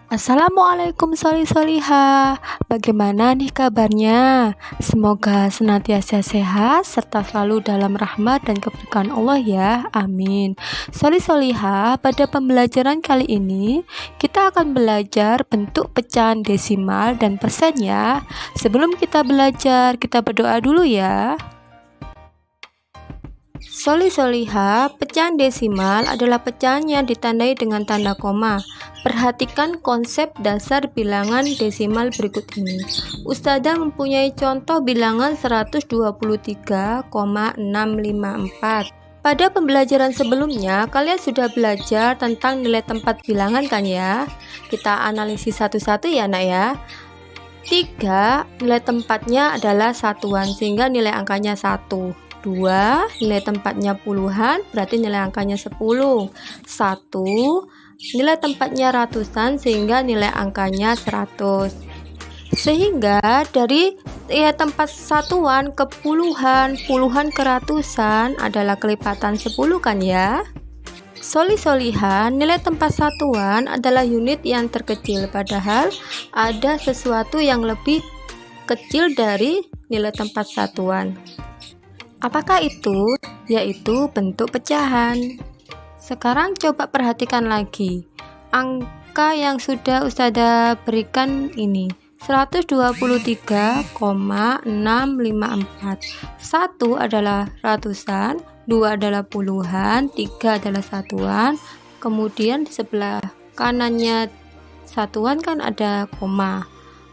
Assalamualaikum Solihah. Bagaimana nih kabarnya? Semoga senantiasa sehat serta selalu dalam rahmat dan keberkahan Allah ya. Amin. Solihah, pada pembelajaran kali ini kita akan belajar bentuk pecahan desimal dan persen ya. Sebelum kita belajar, kita berdoa dulu ya. Solihah, pecahan desimal adalah pecahan yang ditandai dengan tanda koma. Perhatikan konsep dasar bilangan desimal berikut ini. Ustazah mempunyai contoh bilangan 123,654. Pada pembelajaran sebelumnya, kalian sudah belajar tentang nilai tempat bilangan kan ya? Kita analisis satu-satu ya nak ya. 3, nilai tempatnya adalah satuan sehingga nilai angkanya 1. 2, nilai tempatnya puluhan, berarti nilai angkanya 10. 1, nilai tempatnya ratusan sehingga nilai angkanya 100. Sehingga dari tempat satuan ke puluhan, puluhan ke ratusan adalah kelipatan 10 kan ya. Solihan, nilai tempat satuan adalah unit yang terkecil, padahal ada sesuatu yang lebih kecil dari nilai tempat satuan. Apakah itu? Yaitu bentuk pecahan. Sekarang coba perhatikan lagi. Angka yang sudah Ustazah berikan ini 123,654. 1 adalah ratusan, 2 adalah puluhan, 3 adalah satuan. Kemudian di sebelah kanannya satuan kan ada koma.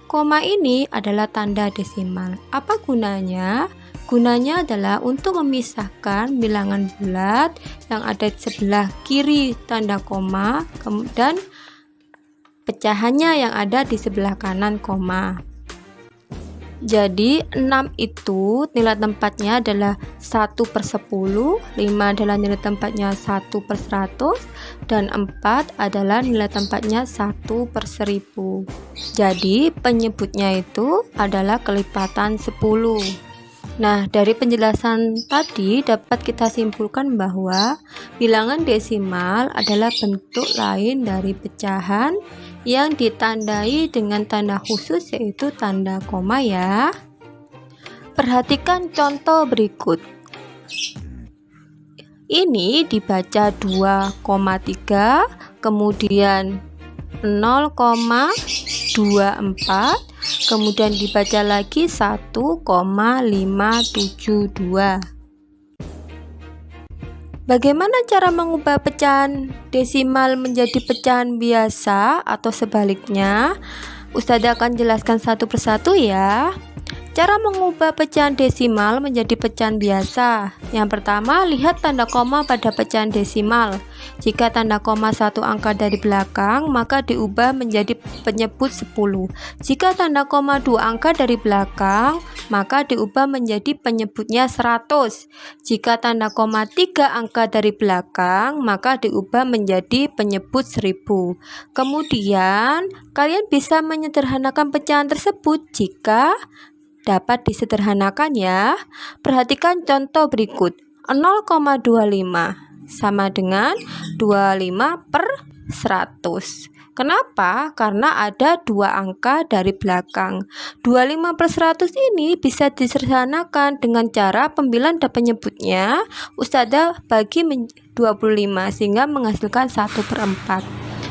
Koma ini adalah tanda desimal. Apa gunanya? Gunanya adalah untuk memisahkan bilangan bulat yang ada di sebelah kiri tanda koma dan pecahannya yang ada di sebelah kanan koma. Jadi 6 itu nilai tempatnya adalah 1/10, 5 adalah nilai tempatnya 1/100, dan 4 adalah nilai tempatnya 1/1000. Jadi penyebutnya itu adalah kelipatan 10. Nah, dari penjelasan tadi dapat kita simpulkan bahwa bilangan desimal adalah bentuk lain dari pecahan yang ditandai dengan tanda khusus yaitu tanda koma ya. Perhatikan contoh berikut. Ini dibaca 2,3, kemudian 0,24, kemudian dibaca lagi 1,572. Bagaimana cara mengubah pecahan desimal menjadi pecahan biasa atau sebaliknya? Ustazah akan jelaskan satu persatu ya. Cara mengubah pecahan desimal menjadi pecahan biasa. Yang pertama, lihat tanda koma pada pecahan desimal. Jika tanda koma satu angka dari belakang, maka diubah menjadi penyebut 10. Jika tanda koma 2 angka dari belakang, maka diubah menjadi penyebutnya 100. Jika tanda koma 3 angka dari belakang, maka diubah menjadi penyebut 1000. Kemudian, kalian bisa menyederhanakan pecahan tersebut jika dapat disederhanakan ya. Perhatikan contoh berikut. 0,25 sama dengan 25/100. Kenapa? Karena ada 2 angka dari belakang. 25/100 ini bisa disederhanakan dengan cara pembilang dan penyebutnya Ustazah bagi 25 sehingga menghasilkan 1/4.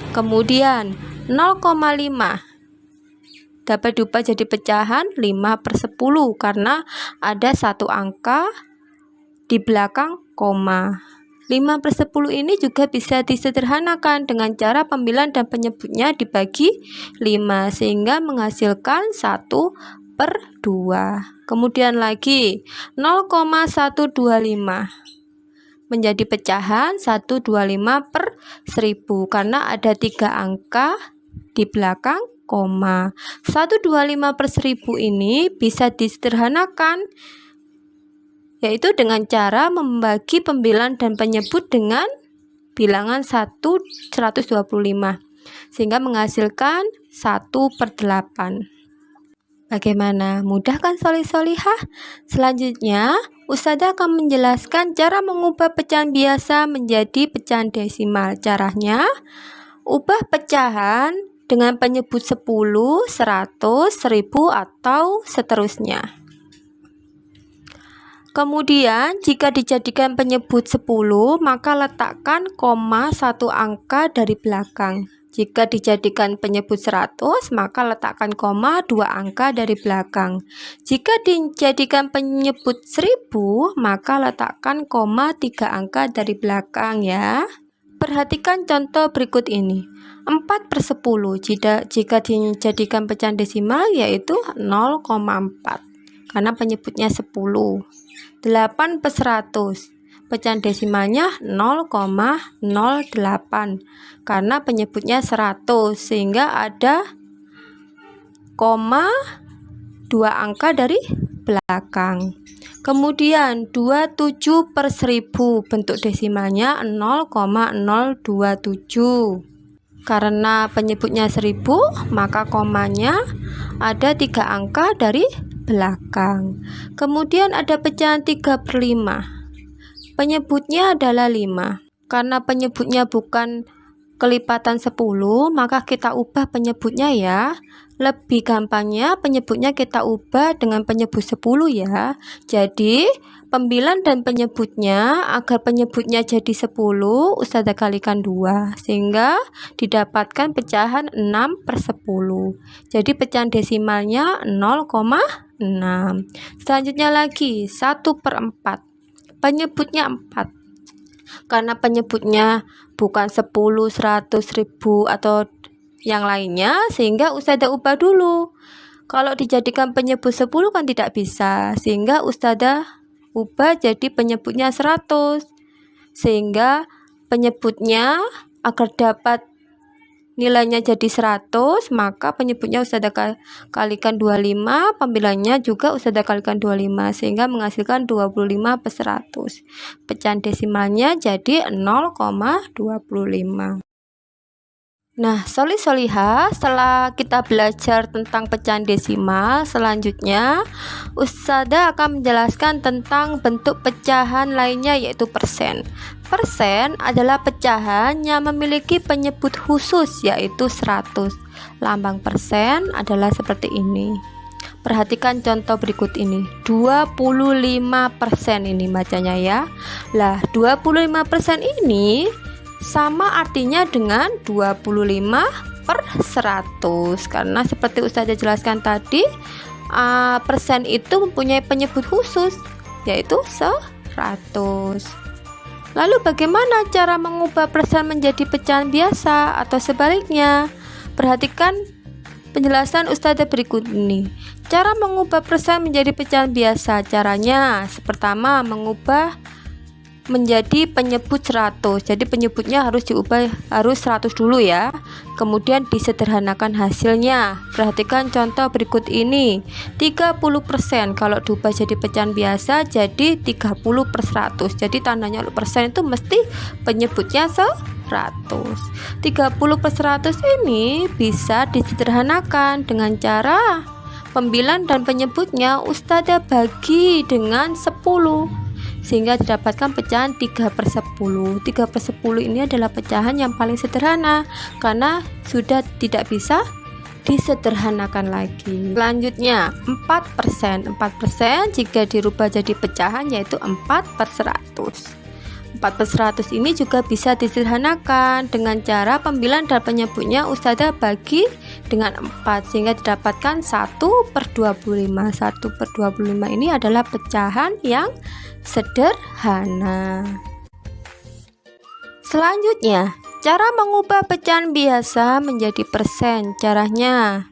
Kemudian 0,5 dapat diubah jadi pecahan 5/10 karena ada 1 angka di belakang koma. 5/10 ini juga bisa disederhanakan dengan cara pembilang dan penyebutnya dibagi 5 sehingga menghasilkan 1/2. Kemudian lagi 0,125 menjadi pecahan 125/1000 karena ada 3 angka di belakang koma. 125/1000 ini bisa disederhanakan yaitu dengan cara membagi pembilang dan penyebut dengan bilangan 125 sehingga menghasilkan 1/8. Bagaimana? Mudah kan solihah? Selanjutnya Ustazah akan menjelaskan cara mengubah pecahan biasa menjadi pecahan desimal. Caranya, ubah pecahan dengan penyebut 10, 100, 1000 atau seterusnya. Kemudian jika dijadikan penyebut 10, maka letakkan koma satu angka dari belakang. Jika dijadikan penyebut 100, maka letakkan koma 2 angka dari belakang. Jika dijadikan penyebut 1000, maka letakkan koma 3 angka dari belakang ya. Perhatikan contoh berikut ini. 4/10 jika dijadikan pecahan desimal yaitu 0,4 karena penyebutnya 10. 8/100 pecahan desimalnya 0,08 karena penyebutnya 100 sehingga ada koma 2 angka dari belakang. Kemudian 27/1000 bentuk desimalnya 0,027 karena penyebutnya 1000 maka komanya ada 3 angka dari belakang. Kemudian ada pecahan 3/5 penyebutnya adalah 5 karena penyebutnya bukan kelipatan 10 maka kita ubah penyebutnya ya. Lebih gampangnya penyebutnya kita ubah dengan penyebut 10 ya. Jadi pembilang dan penyebutnya, agar penyebutnya jadi 10 Ustazah kalikan 2 sehingga didapatkan pecahan 6/10. Jadi pecahan desimalnya 0,6. Selanjutnya lagi 1/4 penyebutnya 4 karena penyebutnya bukan 10, 100, 1000 atau yang lainnya sehingga Ustazah ubah dulu. Kalau dijadikan penyebut 10 kan tidak bisa sehingga Ustazah ubah jadi penyebutnya 100 sehingga penyebutnya agar dapat nilainya jadi 100 maka penyebutnya Ustazah kalikan 25, pembilangnya juga Ustazah kalikan 25 sehingga menghasilkan 25/100. Pecahan desimalnya jadi 0,25. Nah, solih-solihah, setelah kita belajar tentang pecahan desimal, selanjutnya Ustazah akan menjelaskan tentang bentuk pecahan lainnya yaitu persen. Persen adalah pecahan yang memiliki penyebut khusus yaitu 100. Lambang persen adalah seperti ini. Perhatikan contoh berikut ini. 25% ini bacanya ya. Lah, 25% ini sama artinya dengan 25/100 karena seperti Ustazah jelaskan tadi persen itu mempunyai penyebut khusus yaitu 100. Lalu bagaimana cara mengubah persen menjadi pecahan biasa atau sebaliknya? Perhatikan penjelasan Ustazah berikut ini. Cara mengubah persen menjadi pecahan biasa, caranya pertama mengubah menjadi penyebut 100. Jadi penyebutnya harus diubah harus 100 dulu ya. Kemudian disederhanakan hasilnya. Perhatikan contoh berikut ini. 30% kalau diubah jadi pecahan biasa jadi 30/100. Jadi tandanya persen itu mesti penyebutnya 100. 30/100 ini bisa disederhanakan dengan cara pembilang dan penyebutnya Ustazah bagi dengan 10 sehingga didapatkan pecahan 3/10. 3/10 ini adalah pecahan yang paling sederhana karena sudah tidak bisa disederhanakan lagi. Selanjutnya 4%. 4% jika dirubah jadi pecahan yaitu 4/100. 4/100 ini juga bisa disederhanakan dengan cara pembilang dan penyebutnya Ustazah bagi dengan 4 sehingga didapatkan 1/25. 1/25 ini adalah pecahan yang sederhana. Selanjutnya, cara mengubah pecahan biasa menjadi persen. Caranya,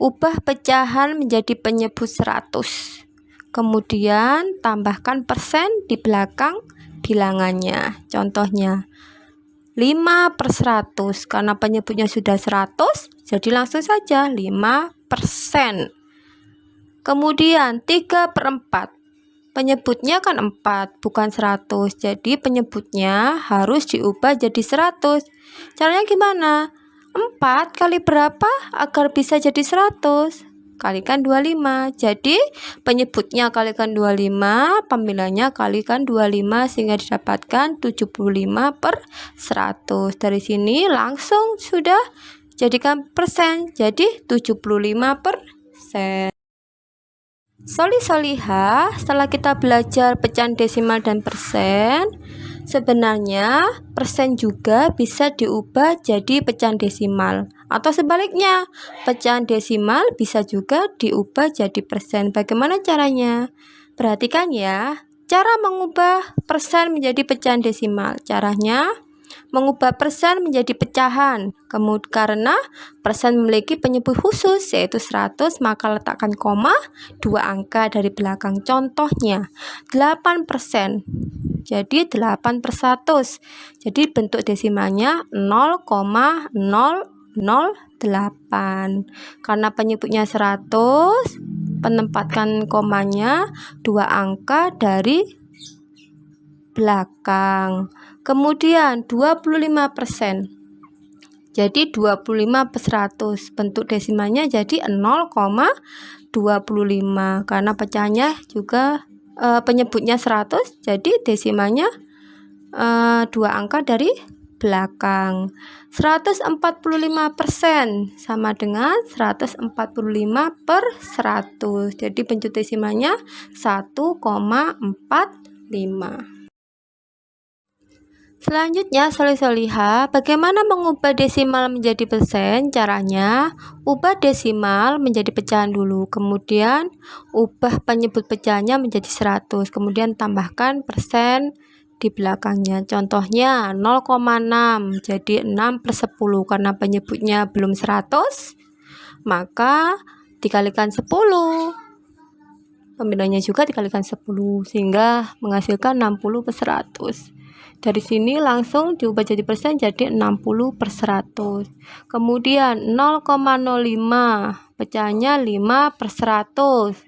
ubah pecahan menjadi penyebut 100. Kemudian tambahkan persen di belakang bilangannya. Contohnya 5/100 karena penyebutnya sudah 100 jadi langsung saja 5%. Kemudian 3/4 penyebutnya kan 4 bukan 100 jadi penyebutnya harus diubah jadi 100. Caranya gimana? 4 kali berapa agar bisa jadi 100? Kalikan 25. Jadi penyebutnya kalikan 25, pembilangnya kalikan 25 sehingga didapatkan 75/100. Dari sini langsung sudah jadikan persen, jadi 75%. Solih-solihah, setelah kita belajar pecahan desimal dan persen, sebenarnya persen juga bisa diubah jadi pecahan desimal, atau sebaliknya, pecahan desimal bisa juga diubah jadi persen. Bagaimana caranya? Perhatikan ya, cara mengubah persen menjadi pecahan desimal. Caranya mengubah persen menjadi pecahan. Karena persen memiliki penyebut khusus yaitu 100, maka letakkan koma 2 angka dari belakang. Contohnya 8%. Jadi 8/100. Jadi bentuk desimalnya 0,008. Karena penyebutnya 100, penempatkan komanya 2 angka dari belakang. Kemudian 25%. Jadi 25/100. Bentuk desimalnya jadi 0,25. Karena pecahnya juga penyebutnya 100, jadi desimalnya 2 angka dari belakang. 145% sama dengan 145/100. Jadi bentuk desimalnya 1,45. Selanjutnya, solih-solihah, bagaimana mengubah desimal menjadi persen? Caranya, ubah desimal menjadi pecahan dulu, kemudian ubah penyebut pecahannya menjadi 100, kemudian tambahkan persen di belakangnya. Contohnya 0,6, jadi 6/10. Karena penyebutnya belum 100, maka dikalikan 10. Pembedanya juga dikalikan 10, sehingga menghasilkan 60/100. Dari sini langsung diubah jadi persen, jadi 60/100. Kemudian 0,05, pecahannya 5/100,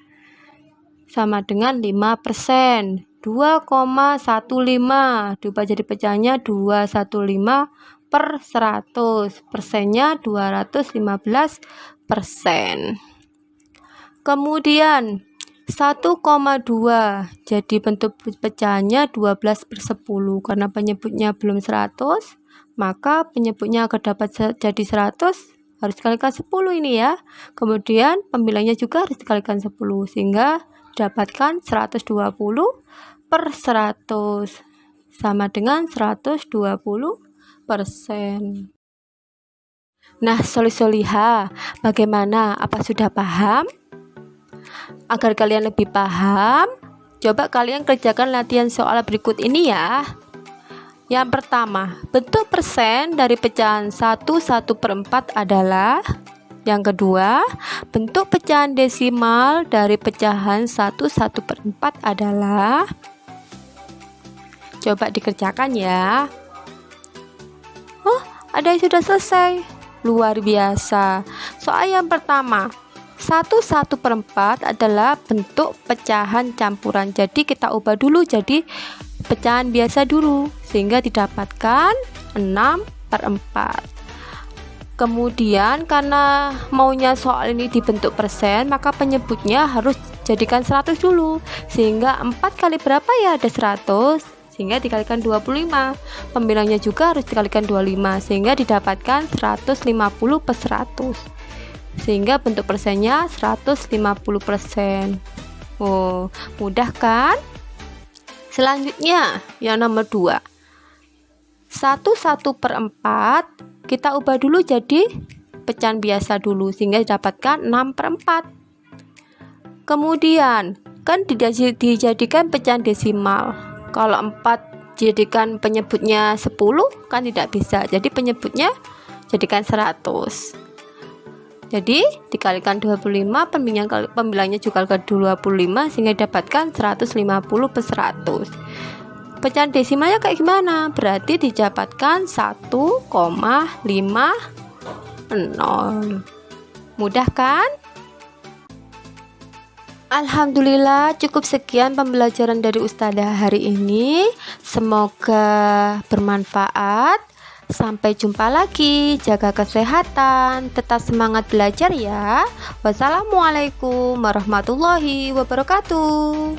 sama dengan 5%. 2,15 diubah jadi pecahannya 215/100, persennya 215%. Kemudian 1,2, jadi bentuk pecahannya 12/10. Karena penyebutnya belum 100, maka penyebutnya agar dapat jadi 100 harus dikalikan 10 ini ya. Kemudian pembilangnya juga harus dikalikan 10, sehingga dapatkan 120/100 sama dengan 120%. Nah, solih-solihah, bagaimana? Apa sudah paham? Agar kalian lebih paham, coba kalian kerjakan latihan soal berikut ini ya. Yang pertama, bentuk persen dari pecahan 1/4 adalah. Yang kedua, bentuk pecahan desimal dari pecahan 1/4 adalah. Coba dikerjakan ya. Oh, ada yang sudah selesai. Luar biasa. Soal yang pertama, 1/4 adalah bentuk pecahan campuran. Jadi kita ubah dulu jadi pecahan biasa dulu, sehingga didapatkan 6/4. Kemudian karena maunya soal ini dibentuk persen, maka penyebutnya harus jadikan 100 dulu, sehingga 4 kali berapa ya ada 100, sehingga dikalikan 25. Pembilangnya juga harus dikalikan 25, sehingga didapatkan 150/100. Sehingga bentuk persennya 150%. Oh, mudah kan? Selanjutnya, yang nomor 2. 1/4 kita ubah dulu jadi pecahan biasa dulu, sehingga didapatkan 6/4. Kemudian, kan dijadikan pecahan desimal. Kalau 4 jadikan penyebutnya 10, kan tidak bisa. Jadi penyebutnya jadikan 100. Jadi dikalikan 25, pembilangnya juga ke 25, sehingga didapatkan 150/100. Pecahan desimalnya kayak gimana? Berarti didapatkan 1,50. Mudah kan? Alhamdulillah, cukup sekian pembelajaran dari Ustadzah hari ini. Semoga bermanfaat. Sampai jumpa lagi, jaga kesehatan, tetap semangat belajar ya. Wassalamualaikum warahmatullahi wabarakatuh.